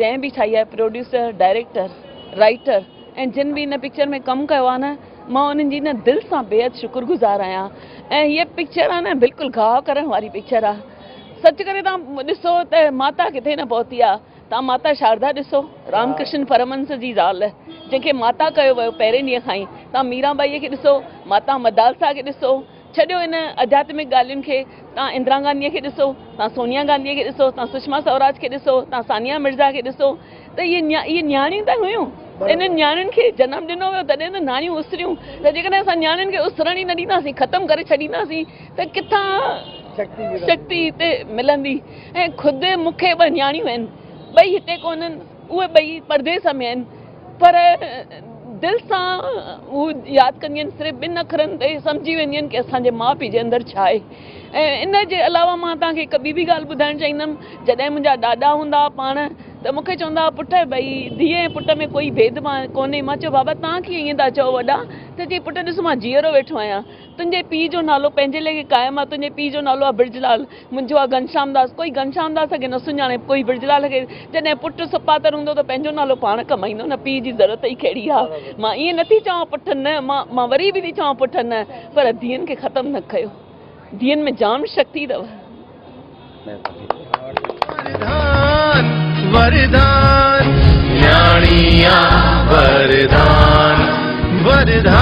जैं भी ठाही आहे, प्रोड्यूसर, डायरेक्टर, राइटर ऐं जिन भी इन पिक्चर में कमु कयो आहे न, मां उन्हनि जी न दिलि सां बेहद शुक्रगुज़ार आहियां। ऐं हीअ पिक्चर आहे न बिल्कुलु गाह करण वारी पिक्चर आहे। सच करे तव्हां ॾिसो त माता किथे न पहुती आहे। तव्हां माता शारदा ॾिसो, रामकृष्ण परमहंस जी ज़ाल, जंहिंखे माता कयो वियो पहिरें ॾींहं खां ई। तव्हां मीराबाईअ खे ॾिसो, माता मदालसा खे ॾिसो, छॾियो इन आध्यात्मिक ॻाल्हियुनि खे। तव्हां इंदिरा गांधीअ खे ॾिसो, तव्हां सोनिया गांधीअ खे ॾिसो, तव्हां सुषमा स्वराज खे ॾिसो, तव्हां सानिया मिर्ज़ा खे ॾिसो, त इहे न्याणियूं त हुयूं। इन न्याणियुनि खे जनमु ॾिनो वियो तॾहिं त नानियूं उसरियूं। त जेकॾहिं असां न्याणियुनि खे उसरण ई न ॾींदासीं, ख़तमु करे छॾींदासीं, त किथां शक्ति हिते मिलंदी। ऐं ख़ुदि मूंखे ॿ न्याणियूं आहिनि, ॿई हिते कोन्हनि, उहे ॿई परदेस में आहिनि, पर दिलि सां उहो यादि कंदियूं आहिनि। सिर्फ़ु 2 अखरनि ते सम्झी वेंदियूं आहिनि की असांजे माउ पीउ जे अंदरि छा आहे। ऐं इन जे अलावा मां तव्हांखे हिकु ॿी बि ॻाल्हि ॿुधाइणु चाहींदमि। जॾहिं मुंहिंजा ॾाॾा हूंदा हुआ पाण, त मूंखे चवंदा हुआ, पुट भई धीअ ऐं पुट में कोई भेदभाव कोन्हे। मां चयो बाबा तव्हां कीअं ईअं था चओ वॾा? त चई पुट ॾिस मां जीअरो वेठो आहियां, तुंहिंजे पीउ जो नालो पंहिंजे लेखे क़ाइमु आहे। तुंहिंजे पीउ जो नालो आहे ब्रिजलाल, मुंहिंजो आहे घनश्याम दास। कोई घनश्याम दास खे न सुञाणे, कोई ब्रिजलाल खे। जॾहिं पुटु सुपातर हूंदो त पंहिंजो नालो पाण कमाईंदो न, पीउ जी ज़रूरत ई कहिड़ी आहे। मां ईअं नथी चवां पुट न, मां वरी बि थी चवां पुट न, पर धीअनि खे ख़तमु न कयो। धीअनि में जाम शक्ति अथव। वरदान न्याणिया वरदान वरदान।